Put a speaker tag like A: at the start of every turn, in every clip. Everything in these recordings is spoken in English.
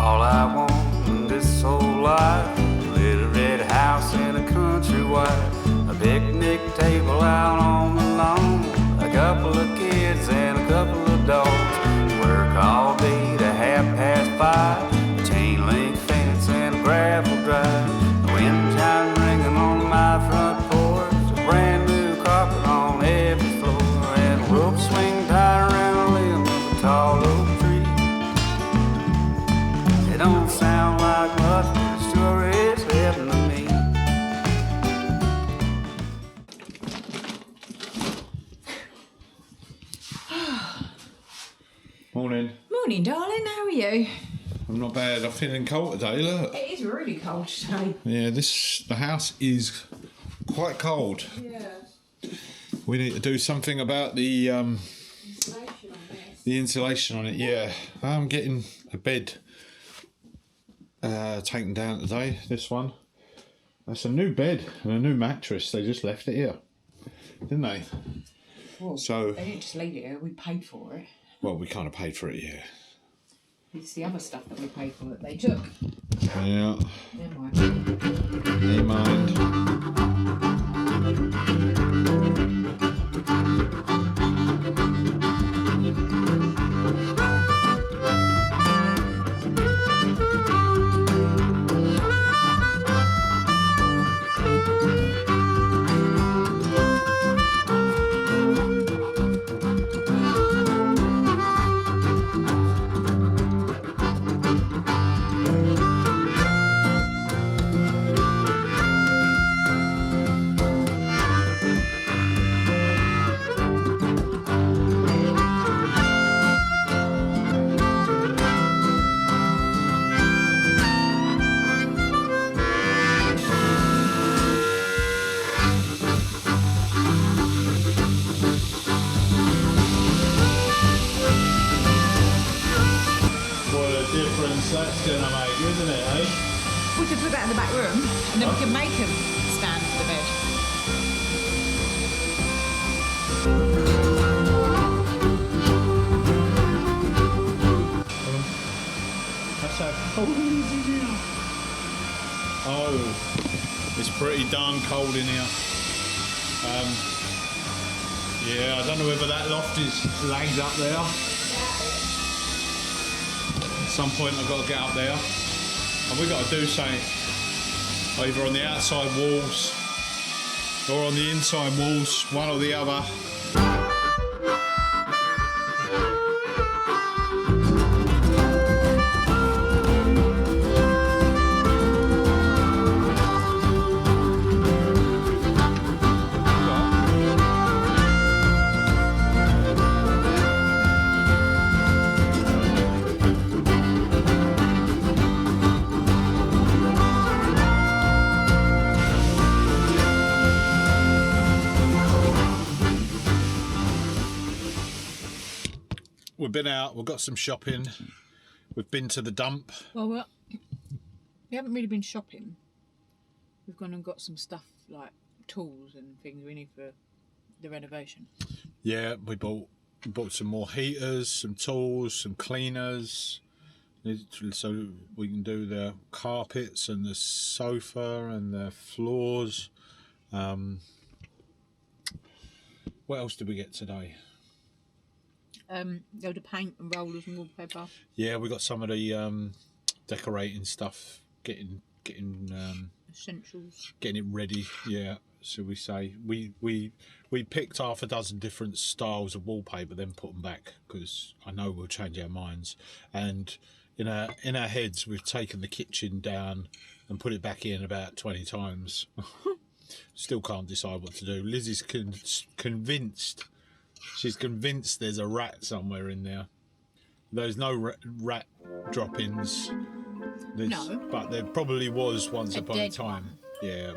A: All I want in this whole life, a little red house and a country wife, a picnic table out on the lawn, a couple of kids and a couple of dogs. Work all day to 5:30, a chain link fence and a gravel drive, the wind chime ringing on my front porch, a brand new carpet on every floor, and a rope swing tied around a limb of a tall oak tree. It don't sound like much, but it sure is heaven to me.
B: Morning.
C: Morning, darling. How are you?
B: I'm not bad. I'm feeling cold today, look.
C: It is really cold today.
B: Yeah, the house is quite cold.
C: Yeah.
B: We need to do something about the insulation on it, yeah. I'm getting a bed taken down today, this one. That's a new bed and a new mattress. They just left it here, didn't they?
C: Well,
B: so
C: they didn't just leave it here. We paid for it.
B: Well, we kind of paid for it, yeah.
C: It's the other stuff that we paid for that they took.
B: Yeah.
C: Never mind.
B: Never mind. That's going to make, isn't it, eh?
C: We could put that in the back room and then we can make them stand for the bed.
B: That's how cold it is in here. Oh, it's pretty darn cold in here. Yeah, I don't know whether that loft is lagged up there. At some point I've got to get up there, and we've got to do something either on the outside walls or on the inside walls, one or the other. We've been out, we've got some shopping, we've been to the dump.
C: Well, we haven't really been shopping. We've gone and got some stuff like tools and things we need for the renovation.
B: Yeah, we bought some more heaters, some tools, some cleaners, so we can do the carpets and the sofa and the floors. What else did we get today?
C: Go to paint and rollers and wallpaper.
B: Yeah, we got some of the decorating stuff, getting
C: essentials,
B: getting it ready. Yeah, so we say we picked half a dozen different styles of wallpaper, then put them back because I know we'll change our minds. And in our heads, we've taken the kitchen down and put it back in about 20 times. Still can't decide what to do. Lizzie's convinced. She's convinced there's a rat somewhere in there. There's no rat droppings.
C: No.
B: But there probably was once upon a time.
C: One.
B: Yeah,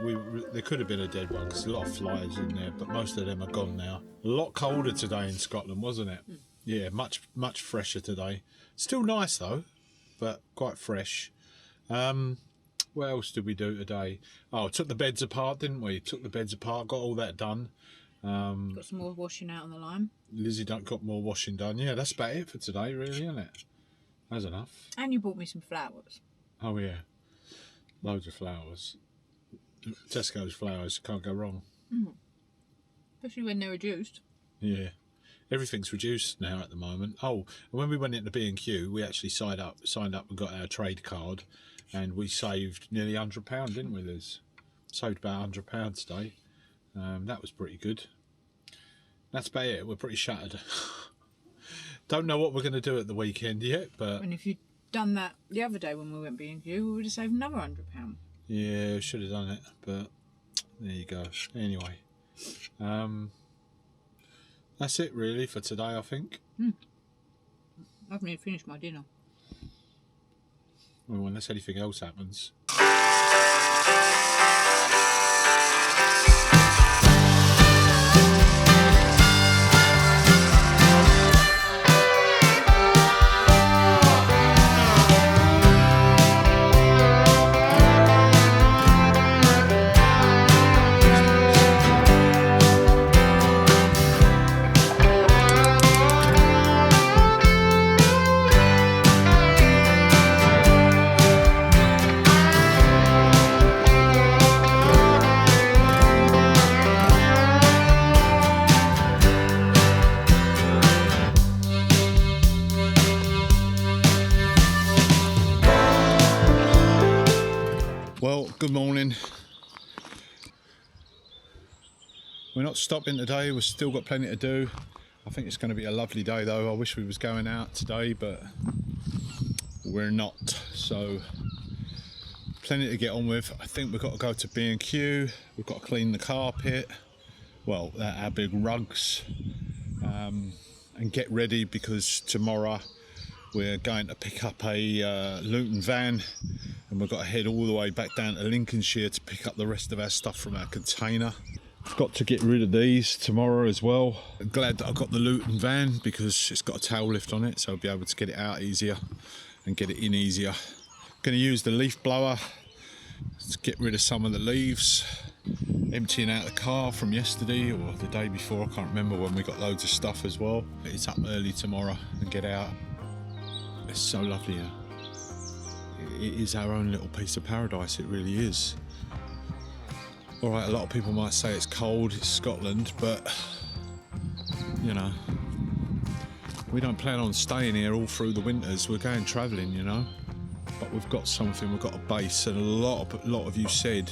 B: there could have been a dead one because a lot of flies in there, but most of them are gone now. A lot colder today in Scotland, wasn't it? Mm. Yeah, much fresher today. Still nice though, but quite fresh. What else did we do today? Oh, took the beds apart, didn't we? Took the beds apart, got all that done.
C: Got some more washing out on the line.
B: Lizzie got more washing done. Yeah, that's about it for today, really, isn't it? That's enough.
C: And you bought me some flowers.
B: Oh yeah, loads of flowers. Tesco's flowers, can't go wrong.
C: Especially when they're reduced.
B: Yeah, everything's reduced now at the moment. Oh, when we went into B&Q, we actually signed up and got our trade card, and we saved nearly £100, didn't we, Liz? Saved about £100 today. That was pretty good. That's about it. We're pretty shattered. Don't know what we're going to do at the weekend yet, but...
C: And if you'd done that the other day when we went B&Q, we would have saved another £100.
B: Yeah, should have done it, but there you go. Anyway, that's it really for today, I think.
C: I haven't even finished my dinner.
B: Well, unless anything else happens. Well, good morning. We're not stopping today, we've still got plenty to do. I think it's going to be a lovely day though. I wish we was going out today, but we're not. So plenty to get on with. I think we've got to go to B&Q, we've got to clean the carpet, well, our big rugs, and get ready because tomorrow we're going to pick up a Luton van, and we've got to head all the way back down to Lincolnshire to pick up the rest of our stuff from our container. I've got to get rid of these tomorrow as well. I'm glad that I've got the Luton van because it's got a tail lift on it, so I'll be able to get it out easier and get it in easier. I'm going to use the leaf blower to get rid of some of the leaves, emptying out the car from yesterday or the day before, I can't remember, when we got loads of stuff as well. It's up early tomorrow and get out. It's so lovely here. It is our own little piece of paradise, it really is. Alright, a lot of people might say it's cold, it's Scotland, but you know, we don't plan on staying here all through the winters. We're going travelling, you know, but we've got something, we've got a base, and a lot of you said,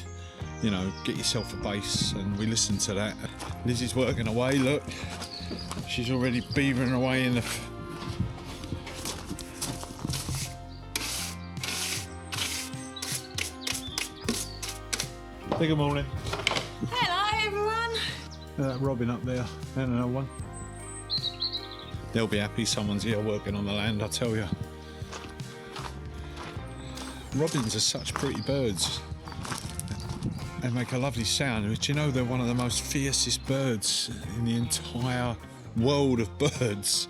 B: you know, get yourself a base, and we listened to that. Lizzie's working away, look, she's already beavering away in the good morning.
C: Hello, everyone.
B: Robin up there, and another one. They'll be happy someone's here working on the land, I tell you. Robins are such pretty birds. They make a lovely sound, but you know they're one of the most fiercest birds in the entire world of birds.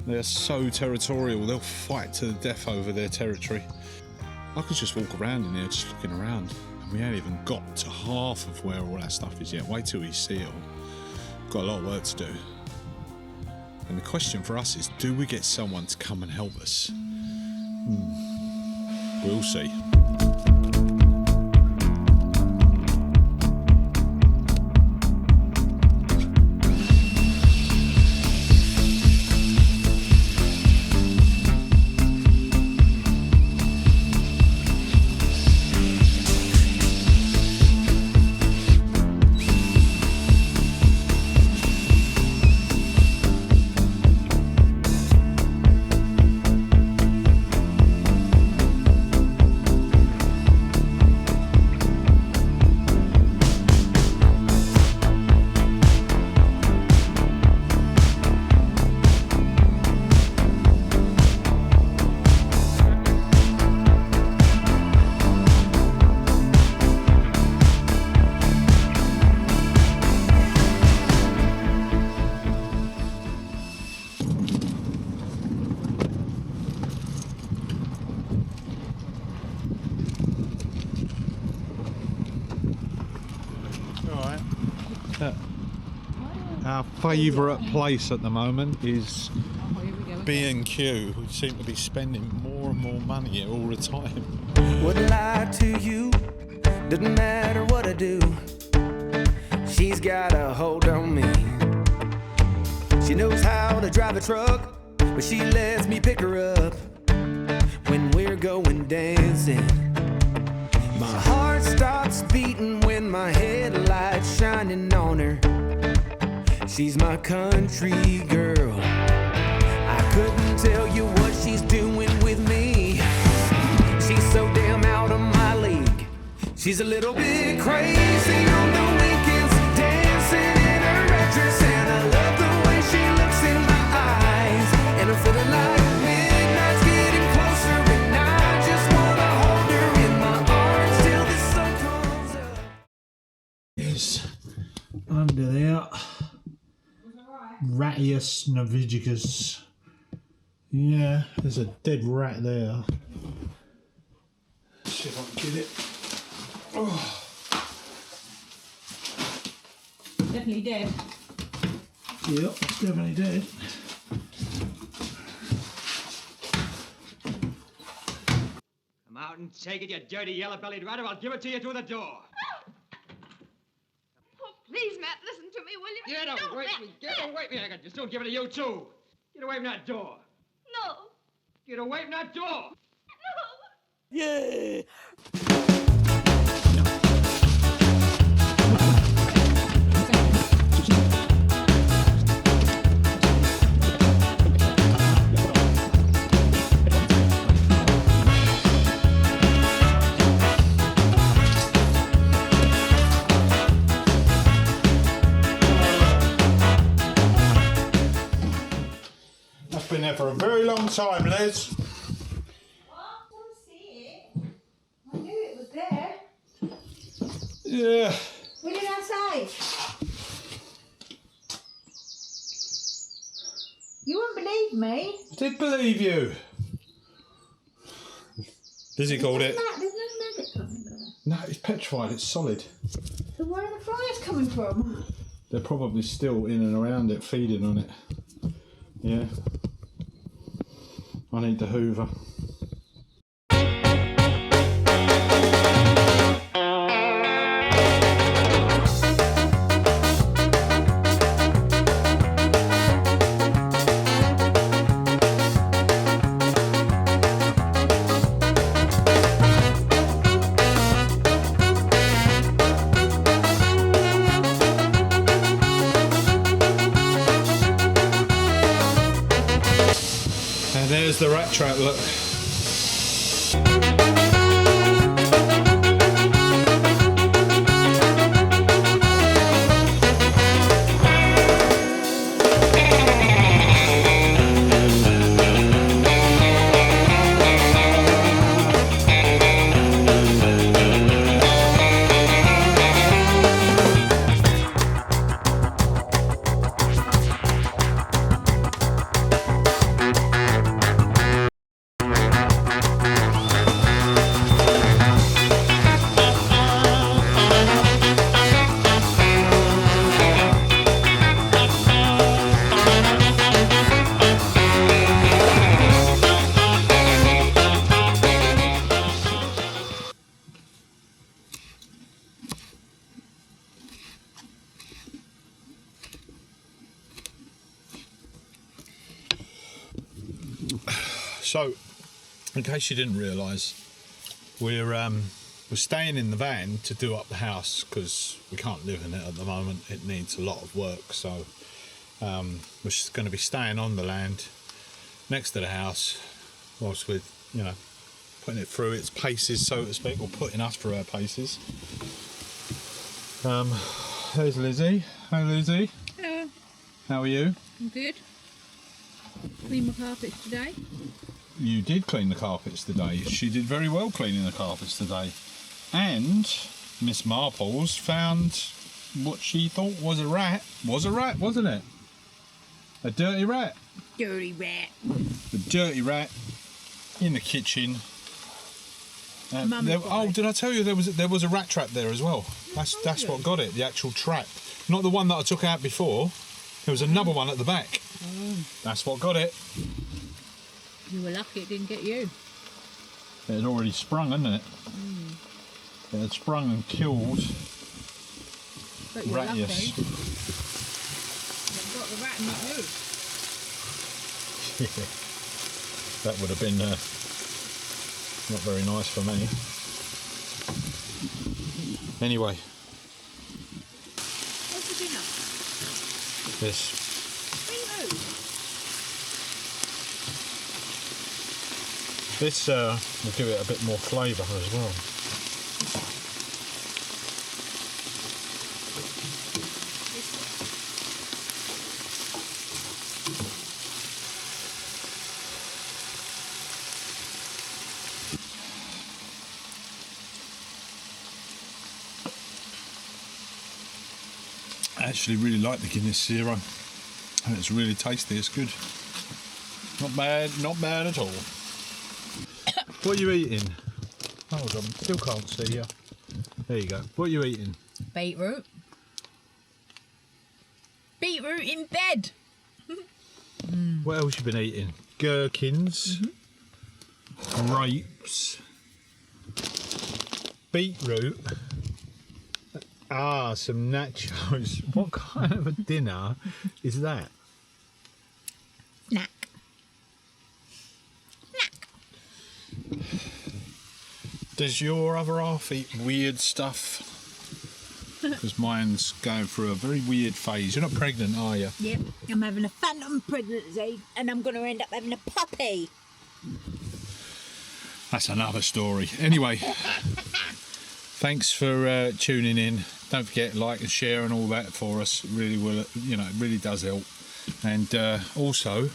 B: They're so territorial, they'll fight to the death over their territory. I could just walk around in here just looking around. We ain't even got to half of where all that stuff is yet. Wait till we see it all. Got a lot of work to do. And the question for us is, do we get someone to come and help us? We'll see. Our favourite place at the moment is
C: Oh, here we go
B: B&Q, who seem to be spending more and more money here all the time.
D: Wouldn't lie to you, doesn't matter what I do. She's got a hold on me. She knows how to drive a truck, but she lets me pick her up when we're going dancing. My heart stops beating when my headlights shining on her. She's my country girl. I couldn't tell you what she's doing with me. She's so damn out of my league. She's a little bit crazy on the weekends, dancing in her red dress, and I love the way she looks in my eyes. And I'm feeling like midnight's getting closer, and I just wanna hold her in my arms till the sun comes up.
B: Is under there. Ratius novigicus. Yeah, there's a dead rat there. See if I can get it. Oh.
C: Definitely dead.
B: Yep, it's definitely dead.
E: Come out and take it, you dirty yellow-bellied rat, or I'll give it to you through the door.
F: Oh, please, Matt, listen to me, will you?
E: Get away from me! Get away from me! I can just don't give it to you, too. Get away from that door.
F: No.
E: Get away from that door.
F: No.
D: Yeah!
B: That's been there for a very long time, Liz.
C: I don't see it. I knew it was there.
B: Yeah.
C: What did I say? You wouldn't believe me.
B: I did believe you. Lizzie called it.
C: There's no maggots on there.
B: No, it's petrified, it's solid.
C: So where are the flies coming from?
B: They're probably still in and around it, feeding on it. Yeah. I need the hoover. And there's the rat trap, look. So, in case you didn't realise, we're staying in the van to do up the house because we can't live in it at the moment. It needs a lot of work, so we're just going to be staying on the land next to the house whilst we're, you know, putting it through its paces, so to speak, or putting us through our paces. There's Lizzie. Hi, Lizzie.
C: Hello.
B: How are you?
C: I'm good. Clean my carpets today.
B: You did clean the carpets today. She did very well cleaning the carpets today. And Miss Marples found what she thought was a rat. Was a rat, wasn't it? A dirty rat.
C: Dirty rat.
B: A dirty rat in the kitchen. Did I tell you there was a rat trap there as well? That's what got it. The actual trap, not the one that I took out before. There was another one at the back. That's what got it.
C: You were lucky it didn't get you.
B: It had already sprung, hadn't it? It had sprung and killed
C: But you're lucky.
B: Ratius.
C: You've got the rat and not you.
B: Yeah. That would have been not very nice for me. Anyway,
C: What's for dinner?
B: this will give it a bit more flavour as well. I actually really like the Guinness Zero. And it's really tasty, it's good. Not bad at all. What are you eating? Hold on, still can't see you. There you go. What are you eating?
C: Beetroot. Beetroot in bed.
B: What else you been eating? Gherkins, grapes, beetroot. Some nachos. What kind of a dinner is that?
C: Snack.
B: Does your other half eat weird stuff? Because mine's going through a very weird phase. You're not pregnant, are you?
C: Yep. I'm having a phantom pregnancy and I'm going to end up having a puppy.
B: That's another story. Anyway, thanks for tuning in. Don't forget, like and share and all that for us. It really will, it really does help. And also,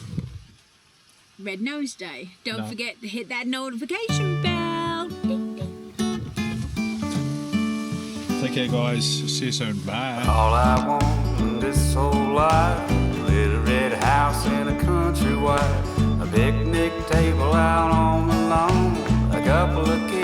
C: Red Nose Day. Don't
B: No.
C: forget to hit that notification bell. Ding, ding.
B: take care, guys. See you soon. Bye.
A: All I want in this whole life, a little red house in a country wife, a picnic table out on the lawn, a couple of kids